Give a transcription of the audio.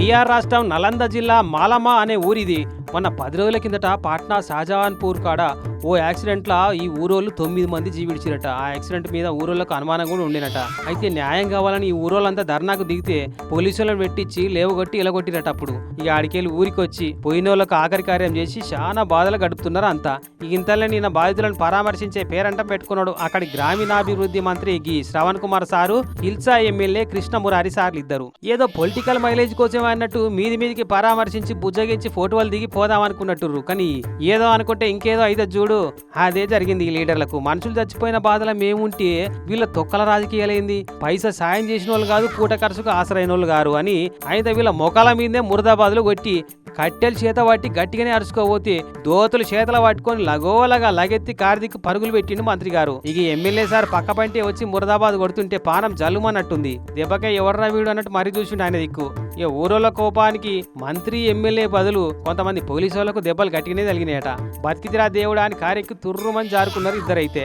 బీహార్ రాష్ట్రం నలంద జిల్లా మాలమా అనే ఊరిది. మొన్న 10 రోజుల కిందట పాట్నా షాజహాన్పూర్ కాడ ఓ యాక్సిడెంట్లా ఈ ఊరోళ్ళు 9 మంది జీవిడిచిరట. ఆ యాక్సిడెంట్ మీద ఊరోళ్ళకు అనుమానం కూడా ఉండేనట. అయితే న్యాయం కావాలని ఈ ఊరోళ్ళంతా ధర్నాకు దిగితే పోలీసులను పెట్టించి లేవగొట్టి ఇలగొట్టిరట. అప్పుడు ఇక ఆడికెళ్ళి ఊరికి వచ్చి పోయిన వాళ్ళకు ఆఖరి కార్యం చేసి చాలా బాధలు గడుపుతున్నారు అంతా. ఇక ఇంతలో నిన్న బాధితులను పరామర్శించే పేరంటం పెట్టుకున్నాడు అక్కడి గ్రామీణాభివృద్ధి మంత్రి గి శ్రవణ్ కుమార్ సారు, హిల్సా ఎమ్మెల్యే కృష్ణ మురారి సార్లు ఇద్దరు. ఏదో పొలిటికల్ మైలేజ్ కోసం అన్నట్టు మీదికి పరామర్శించి బుజ్జగించి ఫోటోలు దిగి పోదాం అనుకున్నట్టు. కానీ ఏదో అనుకుంటే ఇంకేదో అయితే చూడు, అదే జరిగింది. ఈ లీడర్లకు మనుషులు చచ్చిపోయిన బాధల మేముంటే వీళ్ళ తొక్కల రాజకీయాలైంది. పైసా సాయం చేసిన వాళ్ళు కాదు, పూట ఖర్చుకు ఆసరైన వాళ్ళు గారు అని అయితే వీళ్ళ మొఖాల మీదే మురదాబాదులు కొట్టి కట్టెలు చేత పట్టి గట్టిగానే అరుచుకోబోతే దోతులు చేతలు పట్టుకొని లగోలగా లగెత్తి కార్దికి పరుగులు పెట్టిండు మంత్రి గారు. ఇక ఎమ్మెల్యే సార్ పక్క పంటే వచ్చి మురదాబాద్ కొడుతుంటే పానం జల్లుమన్నట్టుంది. దెబ్బకే ఎవర్రా వీడు అన్నట్టు మరీ చూసిండు ఆయన దిక్కు. ఇక ఊరోళ్ళ కోపానికి మంత్రి ఎమ్మెల్యే బదులు కొంతమంది పోలీసు వాళ్ళకు దెబ్బలు గట్టిగానే తగినాయట. బతికితిరా దేవుడా అని కారెక్కి తుర్రుమని జారుకున్నారు ఇద్దరైతే.